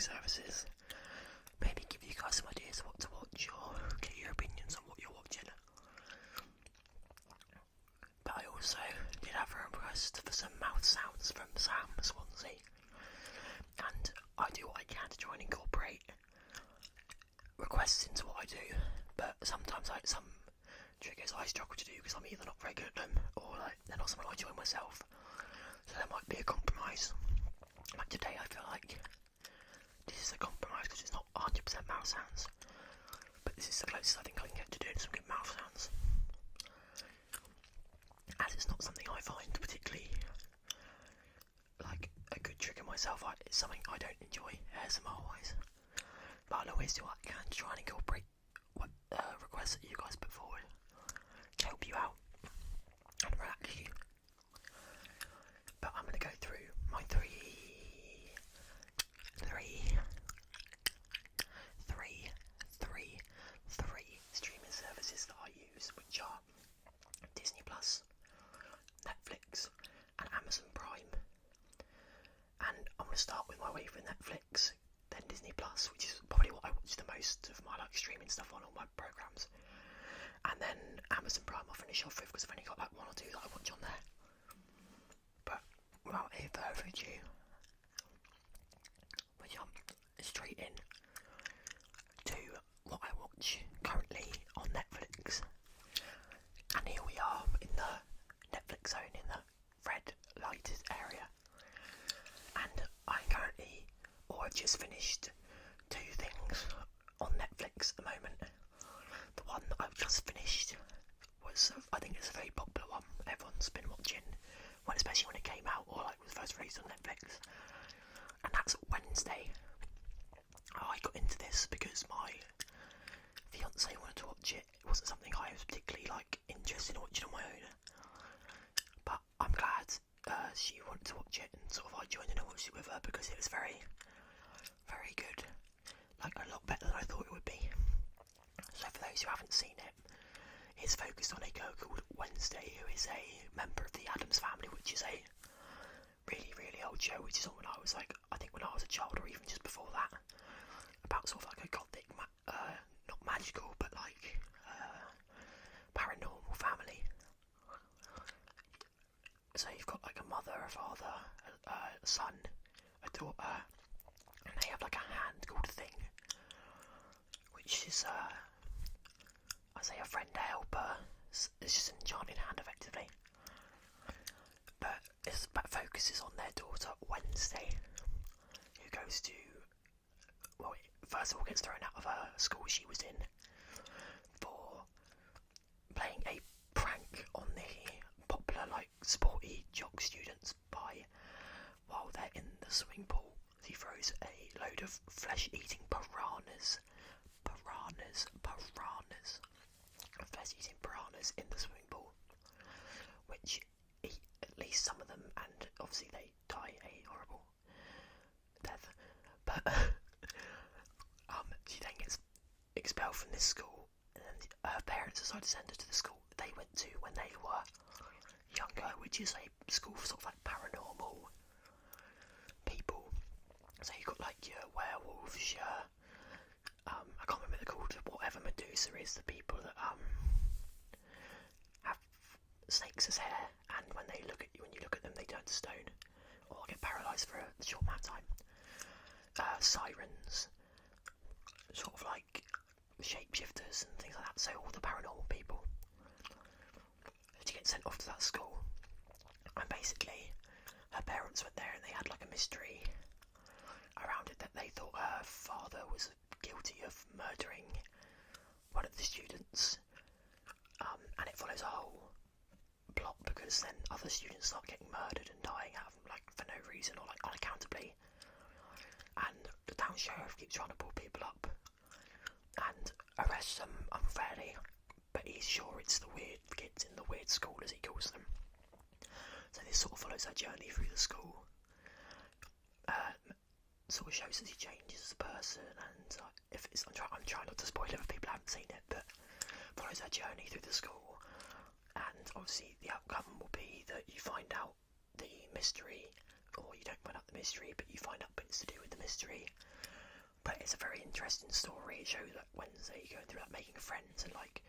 services. Maybe give you guys some ideas of what to watch or get your opinions on what you're watching. But I also did have a request for some mouth sounds from Sam Swansea, and I do what I can to try and incorporate requests into what I do, but sometimes some triggers I struggle to do because I'm either not very good at them or they're not something I enjoy myself, so there might be a compromise. Like today I feel like this is a compromise because it's not 100% mouth sounds, but this is the closest I think I can get to doing some good mouth sounds, as it's not something I find particularly like a good trigger myself. It's something I don't enjoy ASMR wise, but I'll always do what I can to try and incorporate what requests that you guys put forward to help you out and relax you. But I'm going to go through my three streaming services that I use, which are Disney Plus, Netflix, and Amazon Prime. And I'm going to start with my way for Netflix, then Disney Plus, which is probably what I watch the most of my streaming stuff on, all my programs, and then Amazon Prime I'll finish off with because I've only got one or two that I watch on there. But without any further ado, we'll jump straight in to what I watch currently on Netflix. And here we are in the Netflix zone, in the red lighted area, and I've just finished two things on Netflix at the moment. The one that I've just finished was, I think it's a very popular one, everyone's been watching, especially when it came out or was first released on Netflix, and that's Wednesday. I got into this because my fiance wanted to watch it. It wasn't something I was particularly interested in watching on my own, but I'm glad she wanted to watch it, and sort of I joined in and watched it with her because it was very, very good, a lot better than I thought it would be. So for those who haven't seen it, it's focused on a girl called Wednesday, who is a member of the Addams Family, which is a really, really old show, which is on when I was I think when I was a child or even just before that, about sort of a gothic, not magical, but paranormal family. So you've got a mother, a father, a son, a daughter, and they have a hand called Thing, which is I say a friend, a helper. It's just an enchanted hand effectively. But it focuses on their daughter Wednesday, who goes to, first of all gets thrown out of her school she was in for playing a prank on the popular sporty jock students while they're in the swimming pool. He throws a load of flesh-eating piranhas in the swimming pool, which eat at least some of them, and obviously they die a horrible death. But she then gets expelled from this school, and then her parents decide to send her to the school they went to when they were younger, which is a school for sort of paranormal people. So you've got your werewolves, your I can't remember what they're called, whatever Medusa is, the people that have snakes as hair, and when you look at them they turn to stone or get paralysed for a short amount of time. Sirens, sort of shapeshifters and things like that, so all the paranormal people. She gets sent off to that school, and basically her parents went there and they had a mystery around it, that they thought her father was guilty of murdering one of the students, and it follows a whole plot because then other students start getting murdered and dying out of them for no reason or unaccountably, and the town sheriff keeps trying to pull people up and arrest them unfairly, but he's sure it's the weird kids in the weird school, as he calls them. So this sort of follows her journey through the school, sort of shows that she changes as a person, and I'm trying not to spoil it if people haven't seen it, but follows her journey through the school, and obviously the outcome will be that you find out the mystery, or you don't find out the mystery, but you find out bits to do with the mystery, But it's a very interesting story. It shows that Wednesday going through like making friends and like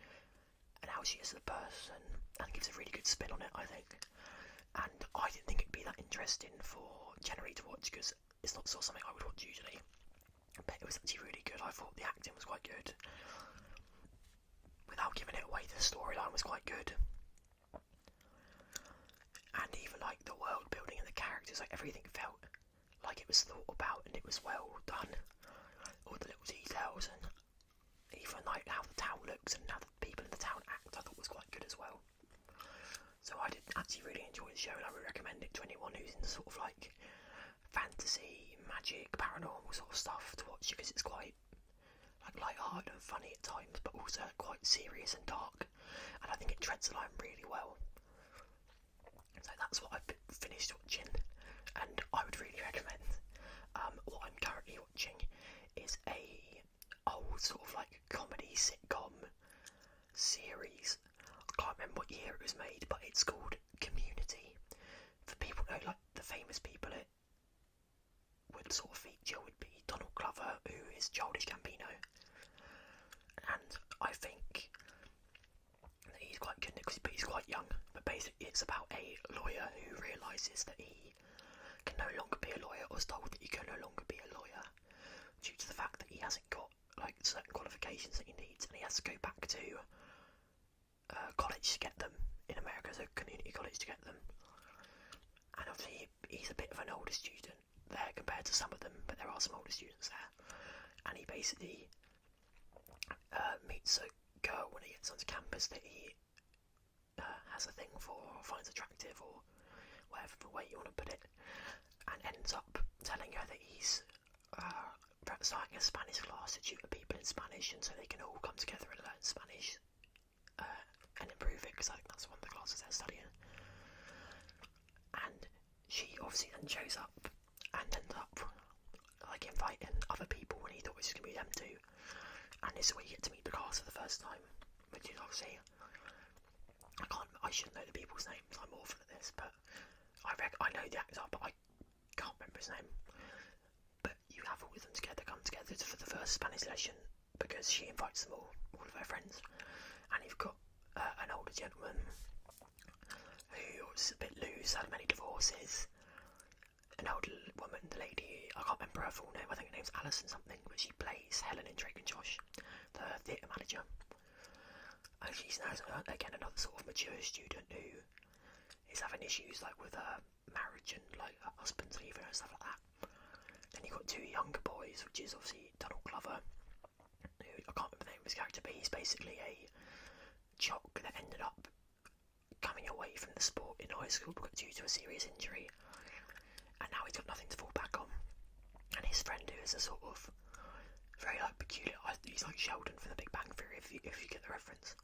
and how she is as a person, and gives a really good spin on it, I think. And I didn't think it'd be that interesting for January to watch because it's not sort of something I would watch usually. But it was actually really good. I thought the acting was quite good. Without giving it away, the storyline was quite good. And even like the world building and the characters, like everything felt like it was thought about and it was well done. All the little details and even like how the town looks and how the people in the town act, I thought was quite good as well. So I did actually really enjoy the show, and I would recommend it to anyone who's into sort of like fantasy, magic, paranormal sort of stuff to watch, because it's quite like light-hearted and funny at times, but also quite serious and dark, and I think it treads the line really well. So that's what I've finished watching, and I would really recommend. What I'm currently watching is a old sort of like comedy sitcom series. I can't remember what year it was made, but it's called Community. For people who know, like the famous people it would sort of feature would be Donald Glover, who is Childish Gambino, and I think that he's quite good but he's quite young. But basically it's about a lawyer who realises that he can no longer be a lawyer, or is told that he can no longer be a lawyer due to the fact that he hasn't got like certain qualifications that he needs, and he has to go back to college to get them in America, so community college to get them. And obviously he's a bit of an older student there compared to some of them, but there are some older students there. And he basically meets a girl when he gets onto campus that he has a thing for, or finds attractive, or whatever the way you want to put it, and ends up telling her that he's starting a Spanish class to tutor people in Spanish, and so they can all come together and learn Spanish and improve it, because I think that's one of the classes they're studying. And she obviously then shows up and ends up like inviting other people when he thought it was just going to be them two, and this is where you get to meet the cast for the first time, which is obviously I should know the people's names, I'm awful at this, but I know the actor, but I can't remember his name. But you have all of them come together for the first Spanish lesson, because she invites them all of her friends, and you've got an older gentleman who was a bit loose, had many divorces, an older woman, the lady, I can't remember her full name, I think her name's Alison something, but she plays Helen in Drake and Josh, the theatre manager. And she's now, again, another sort of mature student who is having issues like with her marriage and like her husband's leaving her and stuff like that. Then you've got two younger boys, which is obviously Donald Glover, who I can't remember the name of his character, but he's basically a jock that ended up coming away from the sport in high school due to a serious injury, and now he's got nothing to fall back on. And his friend, who is a sort of very like peculiar, he's like Sheldon from The Big Bang Theory, if you get the reference,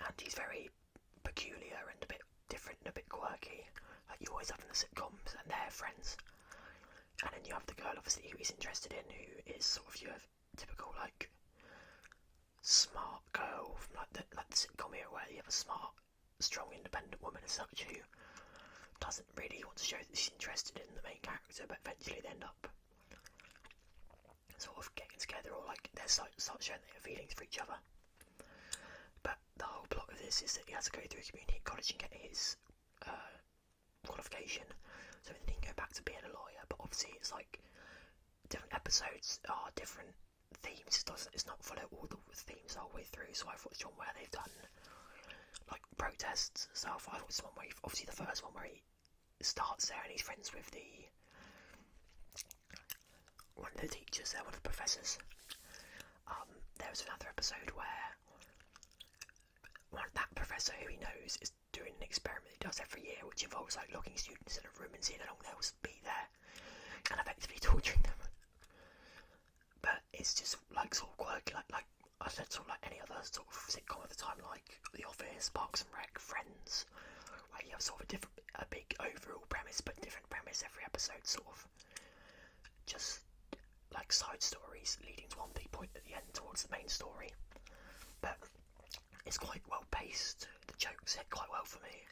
and he's very peculiar and a bit different and a bit quirky, like you always have in the sitcoms, and they're friends. And then you have the girl obviously who he's interested in, who is sort of your typical like smart girl from like the sitcom era, where you have a smart, strong, independent woman as such who doesn't really want to show that she's interested in the main character, but eventually they end up sort of getting together, or like they start showing their feelings for each other. But the whole plot of this is that he has to go through community college and get his qualification, so then he can go back to being a lawyer. But obviously it's like different episodes are different themes. It's not follow all the themes the whole way through. So I thought it's one where they've done like protests and stuff. I thought it's one where obviously the first one where he starts there and he's friends with one of the teachers there, one of the professors. There was another episode where that professor who he knows is doing an experiment he does every year, which involves like locking students in a room and seeing how long they'll be there and effectively torturing them. But it's just like sort of quirky, like I said, sort of like any other sort of sitcom at the time, like The Office, Parks and Rec, Friends, where you have sort of a big overall premise, but different premise every episode, sort of just like side stories leading to one big point at the end towards the main story. But it's quite well paced, the jokes hit quite well for me.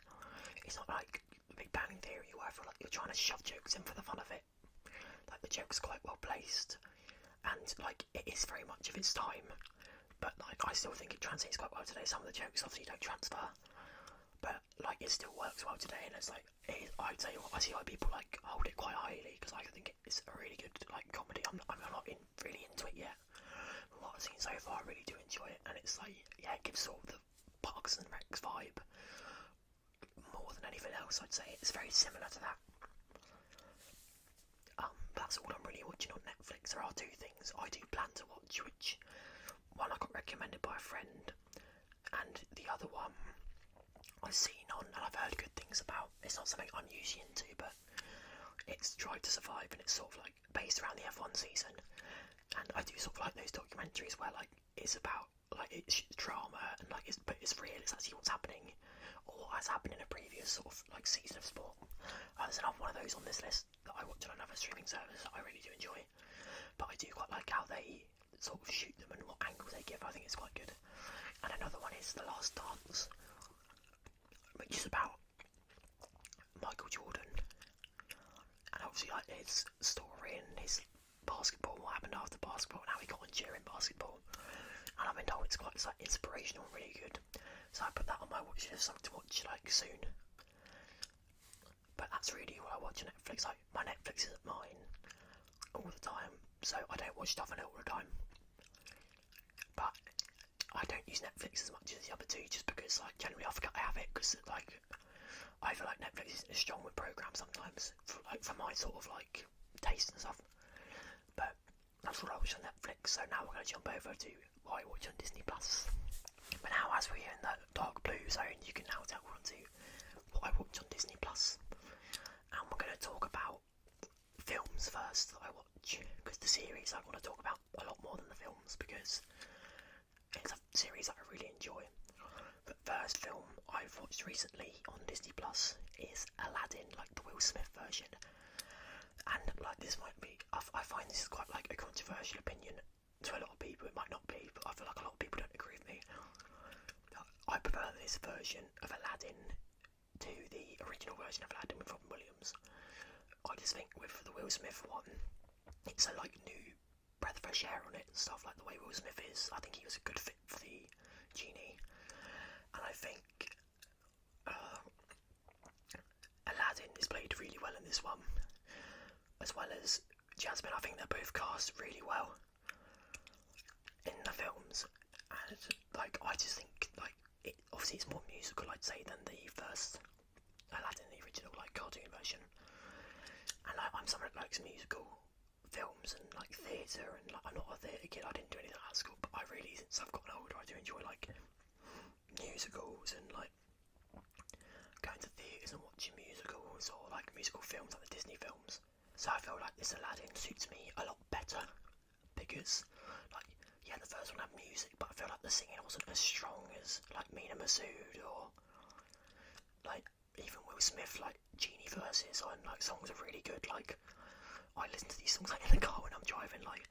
It's not like The Big Bang Theory where I feel like you're trying to shove jokes in for the fun of it. Like the joke's quite well placed, and like it is very much of its time, but like I still think it translates quite well today. Some of the jokes obviously don't transfer, but like it still works well today, and it's like I'd say I see why people like hold it quite highly, because I think it's a really good like comedy. I'm not really into it yet. From what I've seen so far, I really do enjoy it, and it's like, yeah, it gives sort of the Parks and Recs vibe more than anything else. I'd say it's very similar to that. That's all I'm really watching on Netflix. There are two things I do plan to watch, which one I got recommended by a friend, and the other one I've seen on and I've heard good things about. It's not something I'm usually into, but it's Drive to Survive, and it's sort of like based around the F1 season. And I do sort of like those documentaries where like it's about like it's drama and like but it's real. It's actually what's happening or has happened in a previous sort of like season of sport. There's another one of those on this list that I watch on another streaming service that I really do enjoy. But I do quite like how they sort of shoot them and what angles they give. I think it's quite good. And another one is The Last Dance, which is about Michael Jordan, and obviously like his story and his basketball, what happened after basketball and how he got on during basketball. And I've been told it's quite like inspirational and really good, so I put that on my watch list, something to watch like soon. But that's really what I watch on Netflix. Like my Netflix isn't mine all the time, so I don't watch stuff on it all the time. But I don't use Netflix as much as the other two, just because like generally I forget I have it, because like I feel like Netflix isn't as strong with programs sometimes, for my sort of like taste and stuff. But that's what I watch on Netflix. So now we're going to jump over to what I watch on Disney Plus. But now, as we're in the dark blue zone, you can now tell we're on to what I watch on Disney Plus. And we're going to talk about films first that I watch, because the series I want to talk about a lot more than the films, because it's a series that I really enjoy. The first film I've watched recently on Disney Plus is Aladdin, like the Will Smith version. And like this might be, I find this is quite like a controversial opinion to a lot of people. It might not be, but I feel like a lot of people don't agree with me. I prefer this version of Aladdin to the original version of Aladdin with Robin Williams. I just think with the Will Smith one, it's a like new breath of fresh air on it and stuff, like the way Will Smith is. I think he was a good fit for the genie, and I think Aladdin is played really well in this one, as well as Jasmine. I think they're both cast really well in the films, and like I just think like it obviously it's more musical, I'd say, than the first Aladdin, the original like cartoon version. And I'm someone that likes musical films and like theatre, and like, I'm not a theatre kid. I didn't do anything at school, but I really, since I've gotten older, I do enjoy like musicals and like going to theatres and watching musicals or like musical films like the Disney films. So I feel like this Aladdin suits me a lot better, because like, yeah, the first one had music, but I feel like the singing wasn't as strong as like Mina Masood or like even Will Smith, like Genie verses on like songs are really good. Like I listen to these songs like in the car when I'm driving. Like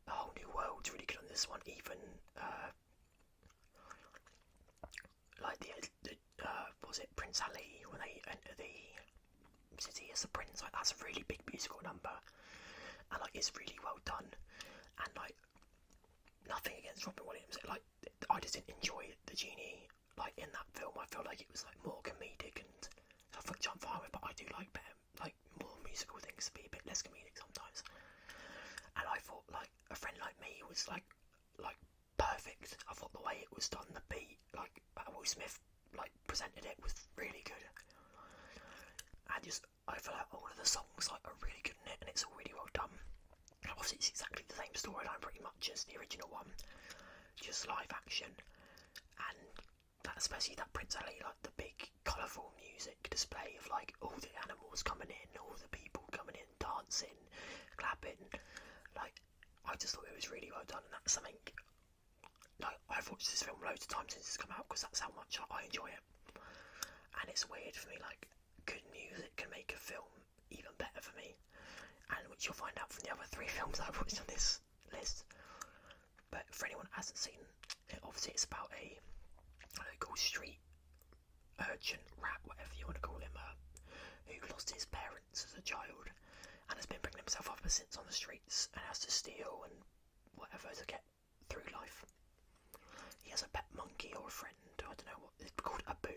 A Whole New World's really good on this one. Even like the was it Prince Ali, when they enter the city as the prince, like that's a really big musical number, and like it's really well done. And like nothing against Robin Williams, like I just didn't enjoy the genie like in that film. I felt like it was like more comedic and stuff, which I'm fine with, but I do like better, like more musical things to be a bit less comedic sometimes. And I thought like A Friend Like Me was like perfect. I thought the way it was done, the beat, like Will Smith like presented it was really good. And just I feel like all of the songs like are really good in it, and it's all really well done. Obviously it's exactly the same storyline pretty much as the original one, just live action. And that, especially that Prince Ali, like the big colourful music display of like all the animals coming in, all the people coming in, dancing, clapping, like I just thought it was really well done. And that's something like I've watched this film loads of times since it's come out, because that's how much I enjoy it. And it's weird for me, like good music can make a film even better for me, and which you'll find out from the other 3 films I've watched on this list. But for anyone who hasn't seen it, obviously it's about a local street urchin, rat, whatever you want to call him, who lost his parents as a child and has been bringing himself up ever since on the streets and has to steal and whatever to get through life. He has a pet monkey or a friend, I don't know what, it's called Abu,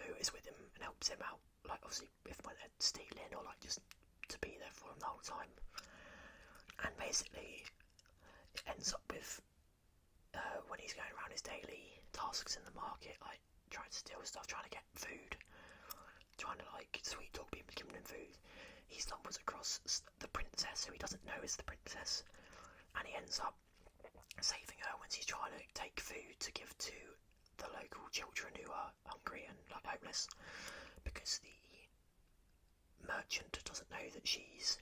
who is with him and helps him out, like obviously if they're stealing or like just to be there for him the whole time. And basically it ends up with when he's going around his daily tasks in the market, like trying to steal stuff, trying to get food, trying to like sweet talk people, giving him food, he stumbles across the princess, who he doesn't know is the princess, and he ends up saving her when she's trying to take food to give to the local children who are hungry and like homeless, because the merchant doesn't know that she's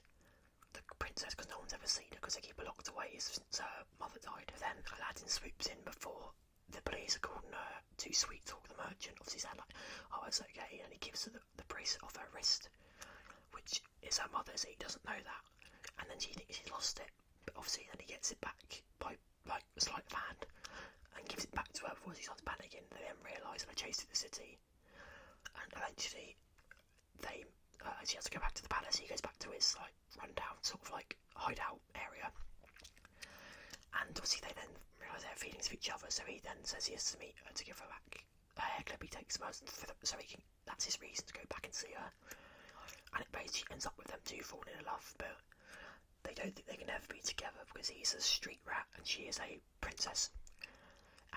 the princess, because no one's ever seen her because they keep her locked away since her mother died. Then Aladdin swoops in before the police are calling her to sweet talk the merchant. Obviously saying like, oh, it's okay, and he gives her the bracelet off her wrist, which is her mother's. He doesn't know that, and then she thinks he's lost it, but obviously then he gets it back by like a sleight of hand and gives it back to her before she starts panicking. They then realise and they chase through the city, and eventually she has to go back to the palace. He goes back to his like rundown sort of like hideout area, and obviously they then realise they have feelings for each other, so he then says he has to meet her to give her back a hair clip. He takes her so he can, that's his reason to go back and see her. And it basically ends up with them two falling in love, but they don't think they can ever be together because he's a street rat and she is a princess.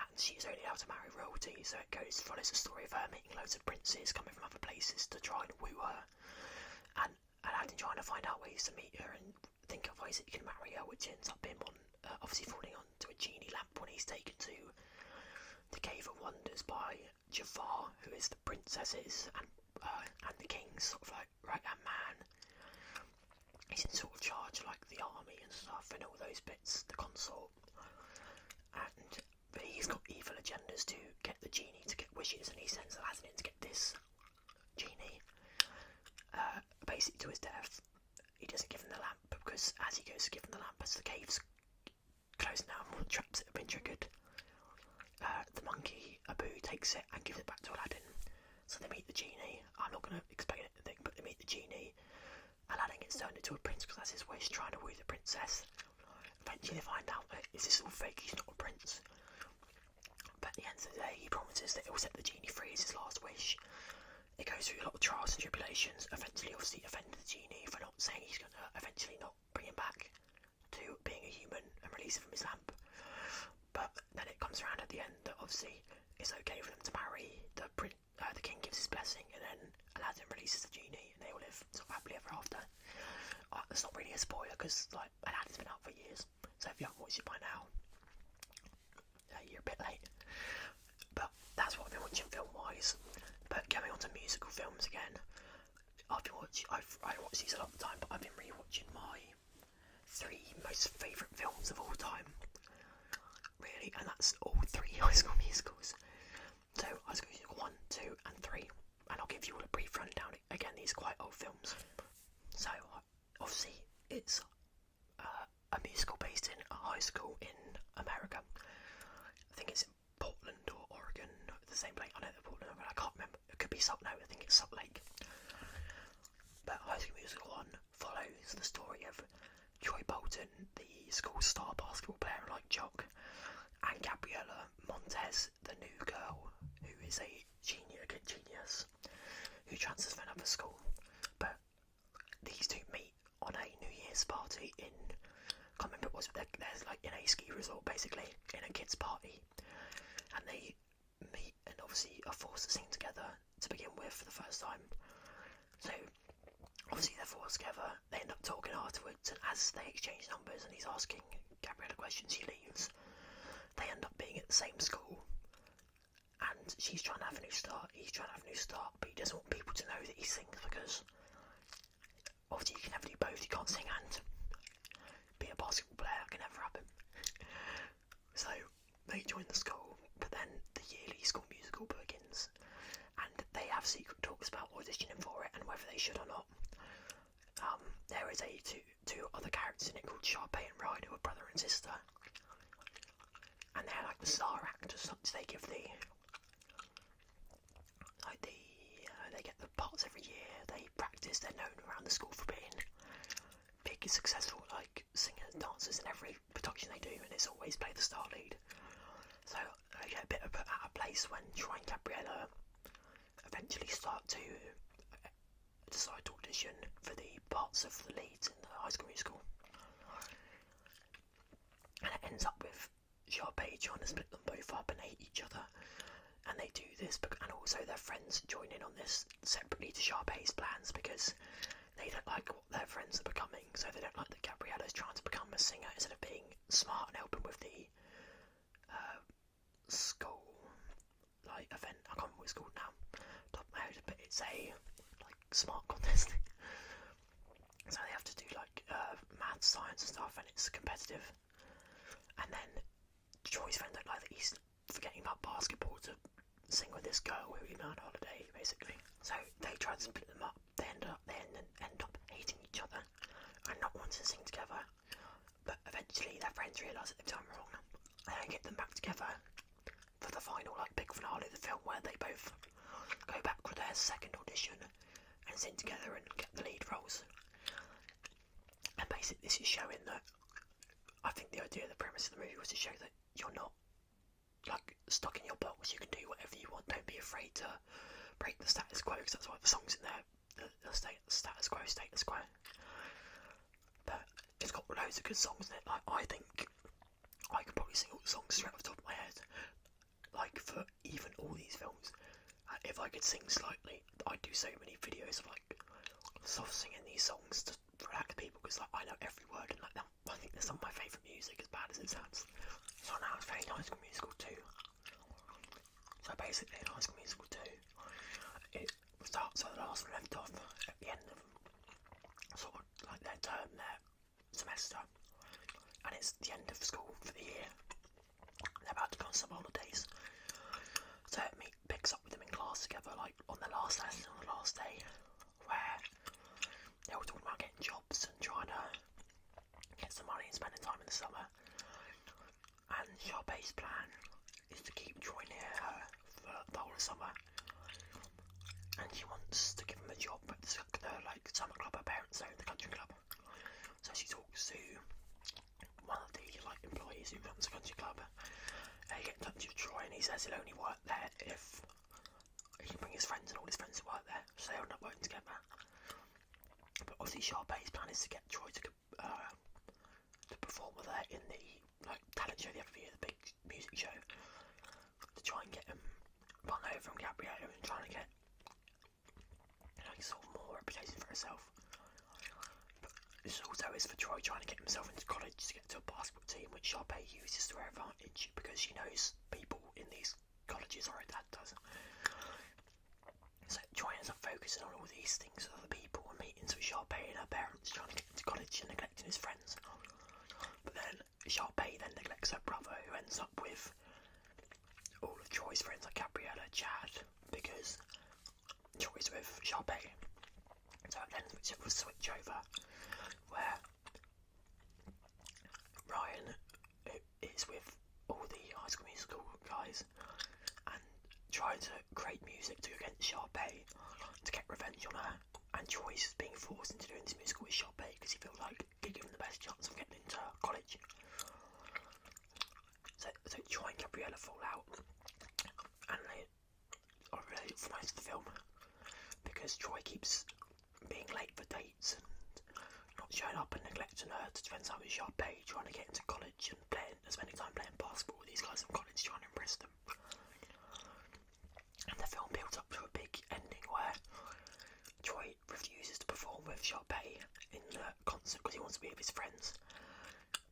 And she's only able to marry royalty, so it follows the story of her meeting loads of princes coming from other places to try and woo her. And Aladdin trying to find out ways to meet her and think of ways that he can marry her, which ends up him obviously falling onto a genie lamp when he's taken to the Cave of Wonders by Jafar, who is the princess's and the king's sort of like right-hand man. He's in sort of charge of like the army and stuff and all those bits, the consort. But he's got evil agendas to get the genie to get wishes, and he sends Aladdin in to get this genie basically to his death. He doesn't give him the lamp because as he goes to give him the lamp, as the cave's closing down, all the traps that have been triggered, the monkey Abu takes it and gives it back to Aladdin. So they meet the genie. I'm not going to explain anything, but they meet the genie. Aladdin gets turned into a prince because that's his wish, trying to woo the princess. Eventually they find out that is this all fake, he's not a prince. But at the end of the day, he promises that he'll set the genie free as his last wish. It goes through a lot of trials and tribulations, eventually obviously offending the genie for not saying he's going to eventually not bring him back to being a human and release him from his lamp. But then it comes around at the end that obviously it's okay for them to marry. The king gives his blessing, and then Aladdin releases the genie, and they all live sort of happily ever after. That's not really a spoiler because like Aladdin's been out for years, so if you haven't watched it by now, you're a bit late. But that's what I've been watching film-wise. But going on to musical films again, I watch these a lot of the time, but I've been rewatching my 3 most favourite films of all time, really, and that's all 3 High School Musicals. So High School Musical 1, 2 and 3, and I'll give you all a brief rundown. Again, these are quite old films. So obviously it's a musical based in a high school in America. I think it's in Portland or Oregon, the same place. I know they're Portland, but I can't remember. It could be I think it's Salt Lake. But High School Musical 1 follows the story of Troy Bolton, the school's star basketball player like jock, and Gabriella Montez, the new girl who is a good genius who transfers from another school. But these two meet on a New Year's party in, I can't remember what it was, there's like in a ski resort basically, in a kids party, and they meet and obviously are forced to sing together to begin with for the first time. So obviously they're forced together, they end up talking afterwards, and as they exchange numbers and he's asking Gabriella questions, she leaves. They end up being at the same school, and she's trying to have a new start, he's trying to have a new start, but he doesn't want people to know that he sings because obviously you can never do both. You can't sing and be a basketball player, it can never happen. So they join the school, but then the yearly school musical begins, and they have secret talks about auditioning for it and whether they should or not. There is two other characters in it called Sharpay and Ryder, who are brother and sister, and they're like the star actors. So they give they get the parts every year. They practice. They're known around the school for being successful like singers, dancers in every production they do, and it's always play the star lead. So I get a bit out of place when Troy and Gabriella eventually start to decide to audition for the parts of the leads in the High School Musical. And it ends up with Sharpay trying to split them both up and hate each other. And they do this, and also their friends join in on this separately to Sharpay's plans because they don't like what their friends are becoming. So they don't like that Gabriella's trying to become a singer instead of being smart and helping with the school like event. I can't remember what it's called now, top of my head, but it's a like smart contest. So they have to do like math, science and stuff, and it's competitive. And then Troy's friend don't like that he's forgetting about basketball to sing with this girl who he met on holiday, basically. So they try to split them up. They end up hating each other and not wanting to sing together. But eventually their friends realise that they've done wrong. They don't get them back together for the final, like, big finale of the film, where they both go back for their second audition and sing together and get the lead roles. And basically this is showing that, I think the idea, the premise of the movie was to show that you're not like stuck in your box. You can do whatever you want. Don't be afraid to break the status quo, because that's why the song's in there. The status quo. But it's got loads of good songs in it. Like, I think I could probably sing all the songs straight off the top of my head. Like, for even all these films, if I could sing slightly, I'd do so many videos of like soft singing these songs to relax people, because like, I know every word and like that. I think they're some of my favourite music, as bad as it sounds. So now it's very High School Musical 2. So basically in High School Musical 2, it starts where the last one left off, at the end of sort of like their term, their semester, and it's the end of school for the year. They're about to go on some holidays. So it picks up with them in class together, like on the last lesson on the last day, where they're all talking about getting jobs and trying to get some money and spending time in the summer. And Sharpay's plan is to keep Troy near her for the whole of summer, and she wants to give him a job at the like summer club her parents own, the country club. So she talks to one of the like employees who runs the country club. They get in touch with Troy, and he says he'll only work there if he can bring his friends, and all his friends will work there, so they'll end up working together. But obviously Sharpay's plan is to get Troy to perform with her in the like talent show the other year, the big music show, to try and get him run over from Gabriella and trying to get sort of more reputation for herself. But this also is for Troy trying to get himself into college to get to a basketball team, which Sharpay uses to her advantage because she knows people in these colleges, or her dad does. So Troy ends up focusing on all these things with other people and meetings with Sharpay and her parents, trying to get into college and neglecting his friends. But then Sharpay then neglects her brother, who ends up with all of Troy's friends like Gabriella, Chad, because Troy's with Sharpay. So then it will switch over where Ryan is with all the High School Musical guys and trying to create music to against Sharpay to get revenge on her. And Troy's being forced into doing this musical with Sharpay because he feels like he gives him the best chance of getting into college. So Troy and Gabriella fall out, and they are related for most of the film because Troy keeps being late for dates and not showing up and neglecting her to spend time with Sharpay, trying to get into college and spending time playing basketball with these guys in college, trying to impress them. And the film builds up to a big ending where Troy refuses to perform with Sharpay in the concert because he wants to be with his friends,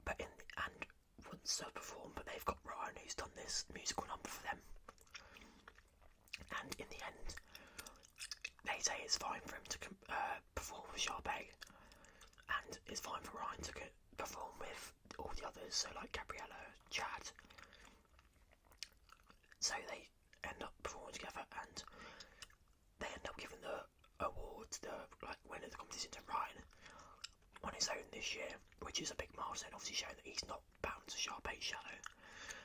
and wants to perform, but they've got Ryan who's done this musical number for them. And in the end, they say it's fine for him to perform with Sharpay, and it's fine for Ryan to perform with all the others, so like Gabriella, Chad. So they end up performing together, and they end up giving the award, the like winner of the competition, to Ryan on his own this year, which is a big milestone, obviously showing that he's not bound to Sharpay's shadow.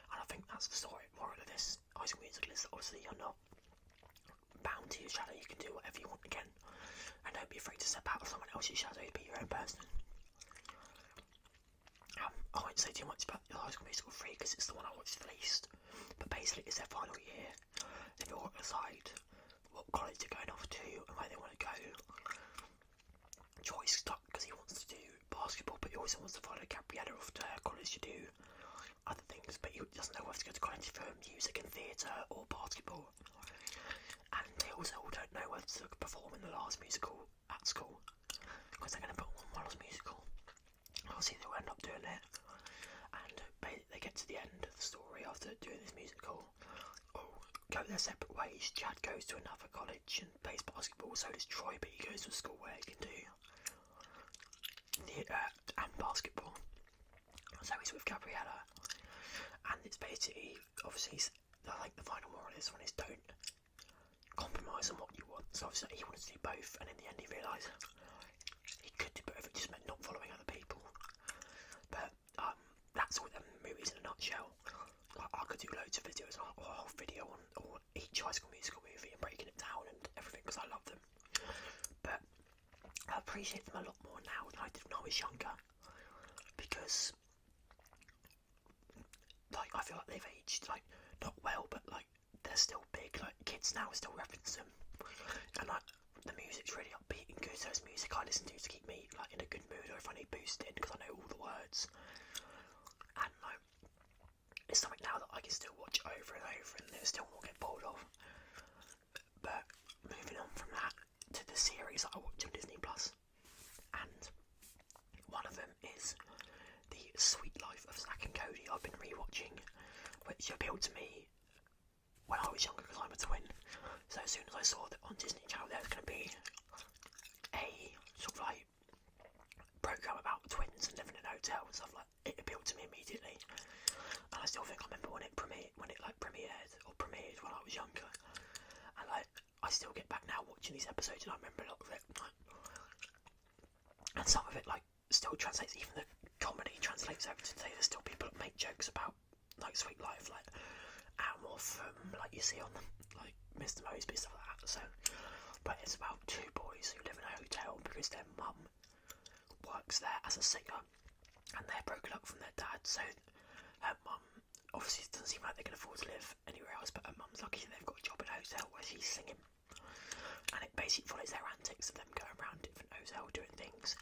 And I think that's the story, moral of this High School Musical, is that obviously you're not bound to your shadow, you can do whatever you want again, and don't be afraid to step out of someone else's shadow to be your own person. won't say too much about the High School Musical 3 because it's the one I watched the least. But basically, it's their final year. They've all decide what college they're going off to and where they want to go. Joy's stuck because he wants to do basketball, but he also wants to follow Gabriella off to college to do other things. But he doesn't know whether to go to college for music and theatre or basketball. And they also all don't know whether to perform in the last musical at school because they're going to put on one last musical. Obviously, they'll end up doing it, and they get to the end of the story after doing this musical. Go their separate ways. Chad goes to another college and plays basketball, so does Troy, but he goes to a school where he can do theatre and basketball. So he's with Gabriella, and it's basically, obviously, I think the final moral of this one is don't compromise on what you want. So obviously he wanted to do both, and in the end he realised he could do both, it just meant not following other people. But that's all the movies in a nutshell. I could do loads of videos, or a whole video on each High School Musical movie and breaking it down and everything because I love them. But I appreciate them a lot more now than I did when I was younger, because like I feel like they've aged like not well, but like they're still big. Like kids now still reference them, and like the music's really upbeat and good. So it's music I listen to keep me like in a good mood, or if I need boosting because I know all the words. And like it's something now that I can still watch over and over and it still won't get bored of. But moving on from that to the series that I watch on Disney Plus, and one of them is The Sweet Life of Zack and Cody. I've been rewatching, which appealed to me when I was younger because I'm a twin. So as soon as I saw that on Disney Channel there was going to be a sort of like program about twins and living in a hotel and stuff, like it appealed to me immediately. And I still think I remember when it premiered when I was younger, and like I still get back now watching these episodes and I remember a lot of it, like, and some of it like still translates, even the comedy translates over to today. There's still people that make jokes about like Sweet Life, like Almore from like you see on like Mr. Moseby, stuff like that. So, but it's about two boys who live in a hotel because their mum works there as a singer and they're broken up from their dad, so her mum obviously it doesn't seem like they can afford to live anywhere else, but her mum's lucky that they've got a job in a hotel where she's singing, and it basically follows their antics of them going around different hotels doing things.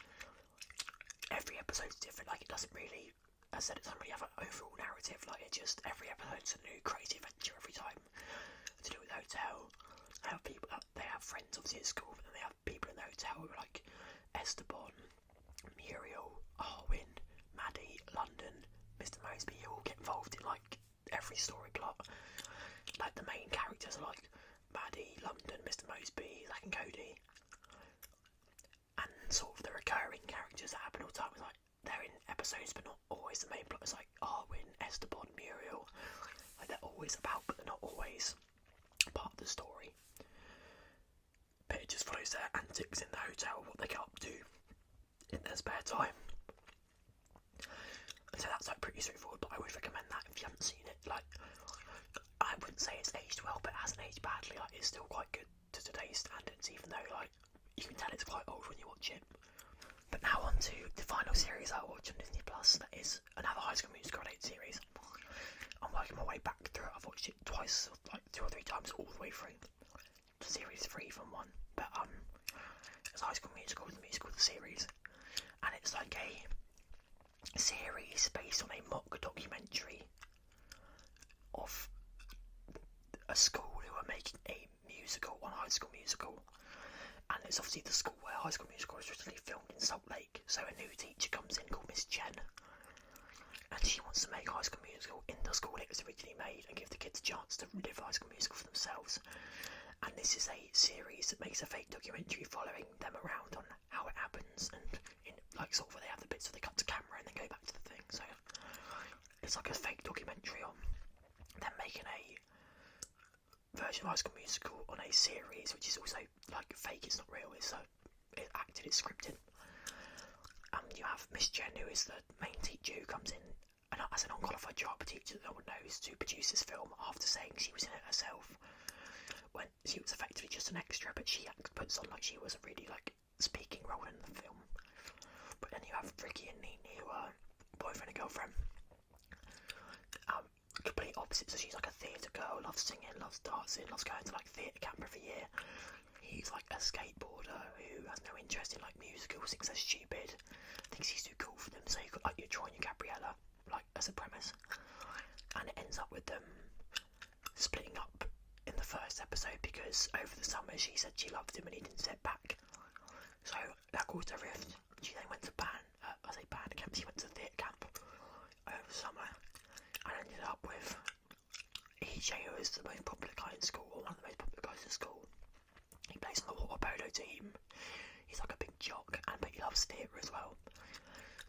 Every episode's different, like it doesn't really, as I said, it doesn't really have an overall narrative, like it just, every episode's a new crazy adventure every time to do with the hotel. They have people, they have friends obviously at school, but then they have people in the hotel who are like Esteban, Muriel, Arwen, Maddie, London, Mr. Moseby, who all get involved in like every story plot. Like the main characters are like Maddie, London, Mr. Moseby, Zack and Cody, and sort of the recurring characters that happen all the time. Like they're in episodes, but not always the main plot. It's like Arwen, Esteban, Muriel. Like they're always about, but they're not always part of the story. But it just follows their antics in the hotel, what they get up to in their spare time. So that's like pretty straightforward, but I would recommend that if you haven't seen it. Like, I wouldn't say it's aged well, but it hasn't aged badly. Like, it's still quite good to today's standards, even though like you can tell it's quite old when you watch it. But now on to the final series I watch on Disney Plus. That is another High School Musical related series. I'm working my way back through it. I've watched it twice, like 2 or 3 times, all the way through. Series 3 from 1, but it's High School Musical, the musical, the series, and it's like a series based on a mock documentary of a school who are making a musical on High School Musical, and it's obviously the school where High School Musical was originally filmed in Salt Lake. So a new teacher comes in called Miss Jen, and she wants to make High School Musical in the school it was originally made and give the kids a chance to live High School Musical for themselves. And this is a series that makes a fake documentary following them around on how it happens, and in like sort of where they have the bits where they cut to camera and then go back to the thing. So it's like a fake documentary on them making a version of High School Musical on a series, which is also like fake. It's not real. It's acted. It's scripted. You have Miss Jen, who is the main teacher, who comes in and as an unqualified job teacher that no one knows to produce this film after saying she was in it herself. When she was effectively just an extra, but she puts on like she was a really like speaking role in the film. But then you have Ricky and Nene, who are boyfriend and girlfriend. Complete opposite. So she's like a theatre girl, loves singing, loves dancing, loves going to like theatre camp every year. He's like a skateboarder who has no interest in like musicals, thinks they're stupid, thinks he's too cool for them. So you've got like your Troy and your Gabriella, like as a premise, and it ends up with them splitting up in the first episode because over the summer she said she loved him and he didn't say it back. So that caused a rift. She then went to band camp. She went to theatre camp over the summer and ended up with EJ, who is the most popular guy in school, or one of the most popular guys in school. He plays on the water polo team. He's like a big jock, but he loves theatre as well.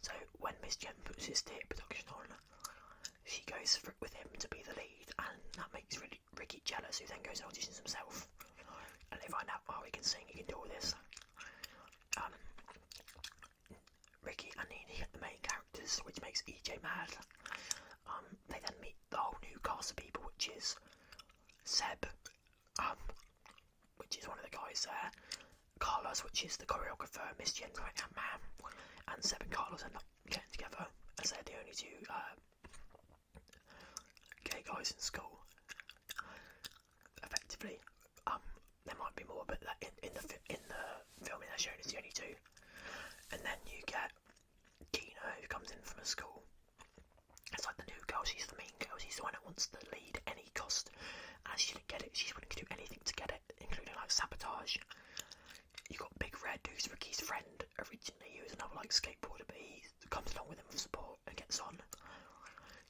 So when Miss Jen puts his theatre production on, she goes with him to be the lead, and that makes Ricky jealous, who then goes and auditions himself. And they find out, oh, he can sing, he can do all this. Ricky and Nene are the main characters, which makes EJ mad. They then meet the whole new cast of people, which is Seb, which is one of the guys there, Carlos, which is the choreographer, Miss Jen's right hand man, and Seb and Carlos end up getting together as they're the only two gay guys in school. Effectively, there might be more, but in the filming they're showing is the only two. And then you get Gina, who comes in from a school. It's like the new girl, she's the main girl, she's the one that wants to lead at any cost. And she didn't get it, she's willing to do anything to get it, including like sabotage. You got Big Red, who's Ricky's friend originally, who was another like skateboarder, but he comes along with him for support and gets on.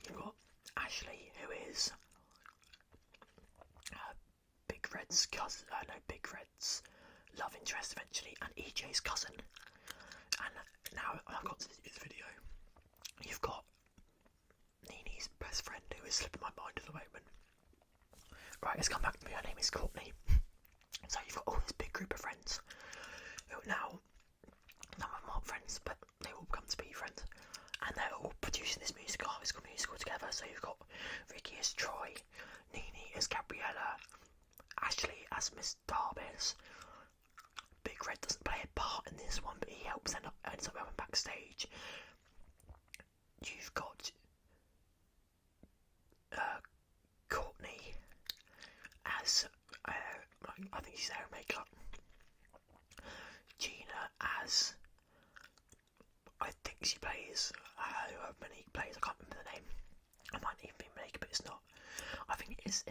You've got Ashley, who is Big Red's cousin, Big Red's love interest eventually, and EJ's cousin. And now I've got to do this video. You've got Nene's best friend, who is slipping my mind at the moment. Right, let's come back to me. Her name is Courtney. So you've got all this big group of friends who now, none of them aren't friends, but they all come to be friends. And they're all producing this high school musical together. So you've got Ricky as Troy, Nene as Gabriella, Ashley as Miss Darbus. Big Red doesn't play a part in this one, but he ends up helping backstage. You've got Courtney as I think she's there in makeup. Gina as I think she plays however many plays, I can't remember the name. I might even be in makeup, but it's not. I think it's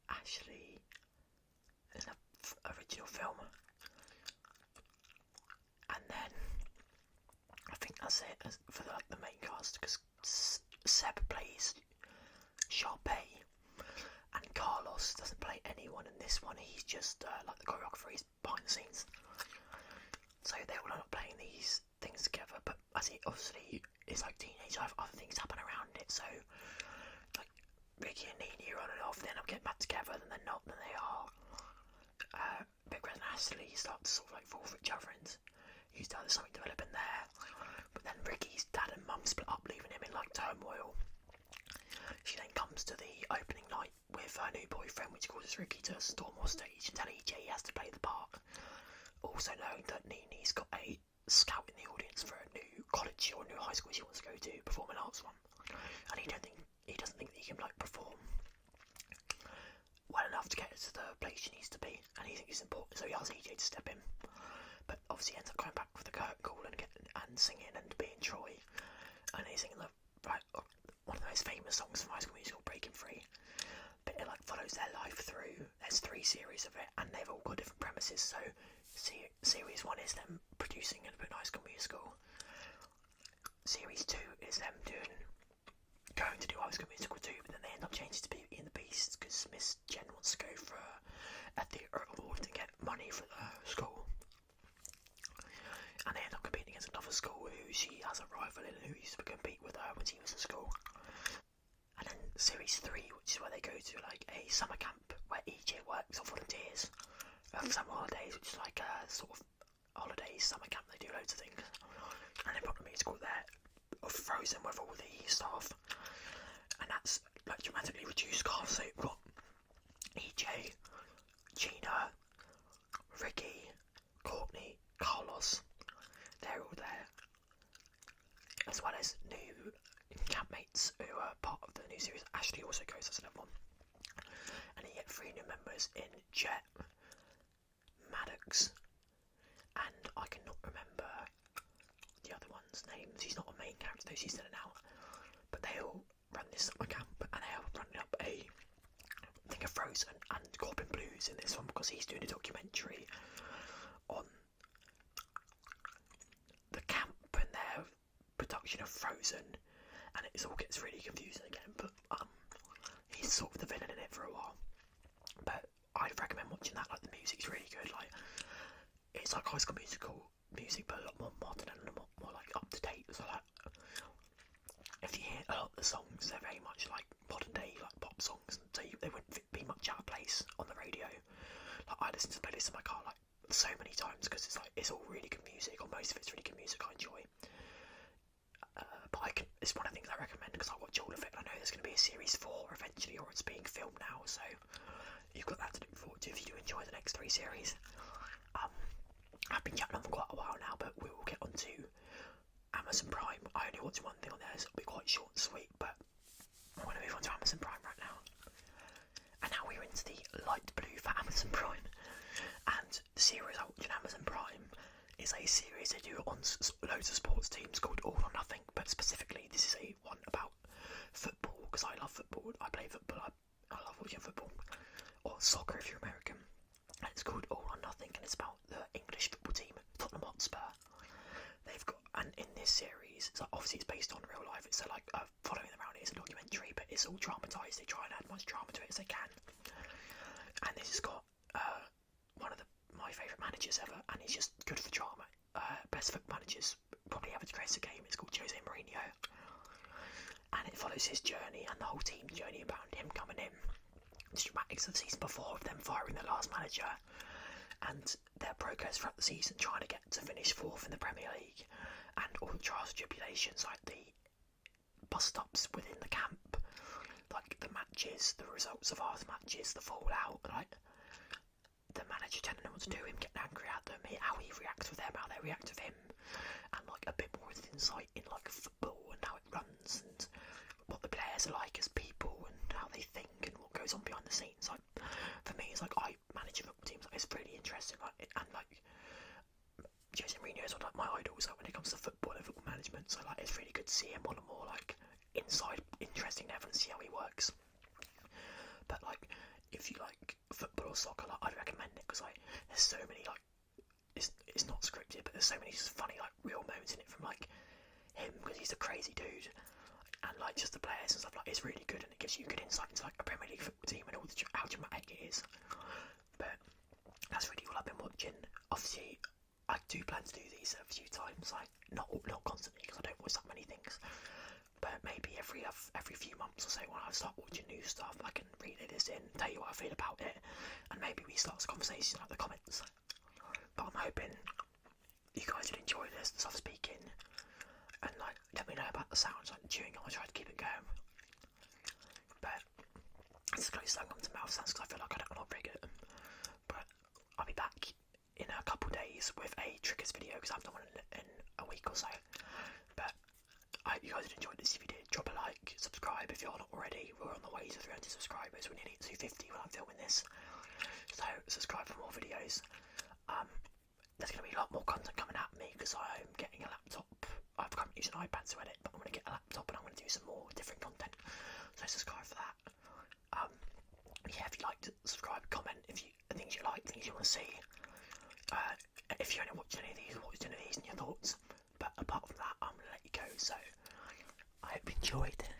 Ashley in the original film. And then I think that's it for the main cast, because Seb plays Sharpay, and Carlos doesn't play anyone in this one. He's just like the choreographer, he's behind the scenes. So they all end up playing these things together, but as it obviously is like teenage life, other things happen around it. So like Ricky and Nene are on and off, they end up getting back together, then they're not, then they are. Big Red and Ashley start to sort of like fall for each other, and you start there's something developing there. But then Ricky's dad and mum split up, leaving him in like turmoil. She then comes to the opening night with her new boyfriend, which causes Ricky to storm off stage and tell EJ he has to play the part. Also knowing that Nene's got a scout in the audience for a new college or new high school she wants to go to, perform an arts one. And he doesn't think that he can like perform well enough to get her to the place she needs to be, and he thinks it's important, so he asks EJ to step in. But obviously he ends up going back with the curtain call and singing and being Troy, and he's singing one of the most famous songs from High School Musical, Breaking Free. But it like follows their life through. There's 3 series of it, and they've all got different premises. So series 1 is them producing and putting High School Musical. Series 2 is them going to do High School Musical 2, but then they end up changing to Beauty and the Beast because Miss Jen wants to go for a theatre award to get money for the school. And they end up competing against another school who she has a rival in, who used to compete with her when she was at school. And then series 3, which is where they go to like a summer camp where EJ works or volunteers for summer holidays, which is like a sort of holidays summer camp. They do loads of things, and they've got a musical there of Frozen with all the staff, and that's like dramatically reduced cast. So you've got EJ, Gina, Ricky, Courtney, Carlos. They're all there. as well as new campmates who are part of the new series. Ashley also goes as another one. And you get 3 new members in Jet, Maddox, and I cannot remember the other one's names. He's not a main character though, he's in and out. But they all run this summer camp, and they are running up a thing of Frozen and Corbin Blues in this one because he's doing a documentary on the camp and their production of Frozen, and it all gets really confusing again. But he's sort of the villain in it for a while. But I'd recommend watching that. Like, the music's really good. Like, it's like High School Musical music, but a lot more modern and a lot more like up to date. So like, if you hear a lot of the songs, they're very much like modern day like pop songs, so they wouldn't be much out of place on the radio. Like, I listen to the playlist in my car like so many times because it's all really good music, or most of it's really good music I enjoy. But it's one of the things I recommend because I watch all of it, and I know there's going to be a series 4 eventually, or it's being filmed now, so you've got that to look forward to if you do enjoy the next 3 series. I've been chatting on for quite a while now, but we will get on to Amazon Prime. I only watch one thing on there, so it'll be quite short and sweet, but I'm going to move on to Amazon Prime right now. And now we're into the light blue for Amazon Prime, and the series I watch on Amazon Prime is a series they do on loads of sports teams called All or Nothing, but specifically this is a one about football, because I love football. I play football. I love watching football, or soccer if you're American. And it's called All or Nothing, and it's about the English football team, Tottenham Hotspur. They've got, and in this series, so obviously it's based on real life. It's like following them around. It's a documentary, but it's all dramatised. They try and add as much drama to it as they can. And this has got one of my favourite managers ever, and he's just good for drama. Best football managers probably ever to create a game. It's called Jose Mourinho, and it follows his journey and the whole team's journey about him coming in. The dramatics of the season before, of them firing their last manager, and their progress throughout the season, trying to get to finish 4th in the Premier League, and all the trials and tribulations, like the bust-ups within the camp, like the matches, the results of our matches, the fallout, like the manager telling them what to do, him getting angry at them, how he reacts with them, how they react with him, and like a bit more insight in like football and how it runs, and what the players are like as people, and how they think, and what goes on behind the scenes. Like, for me, it's like I manage a football team, like, it's really interesting, like, and like Jose Mourinho is one of like my idols, like when it comes to football and football management. So like, it's really good to see him on a more like inside, interesting level and see how he works. But like, if you like football or soccer, like, I'd recommend it because like there's so many like it's not scripted, but there's so many just funny like real moments in it from like him, because he's a crazy dude, and like just the players and stuff. Like, it's really good, and it gives you good insight into like a Premier League football team and all how dramatic it is. But that's really all I've been watching. Obviously, I do plan to do these a few times, like not constantly because I don't watch that many things. But maybe every few months or so, when I start watching new stuff, I can relay this in, tell you what I feel about it, and maybe we start a conversation in the comments. But I'm hoping you guys will enjoy this, the soft speaking, and like let me know about the sounds, like chewing on. I try to keep it going. But it's the closest I come to mouth sounds because I feel like I don't want to break it. But I'll be back in a couple days with a triggers video because I haven't done one in a week or so. But I hope you guys enjoyed this. If you did, drop a like, subscribe if you're not already. We're on the way to 300 subscribers. We're nearly at 250 when I'm filming this. So subscribe for more videos. There's going to be a lot more content coming at me because I'm getting a laptop. I'm currently using an iPad to edit, but I'm going to get a laptop and I'm going to do some more different content. So subscribe for that. Yeah, if you like, to subscribe, comment if you things you like, things you want to see. If you only watched any of these, watched any of these and your thoughts. But apart from that, I'm going to let you go. So I hope you enjoyed it.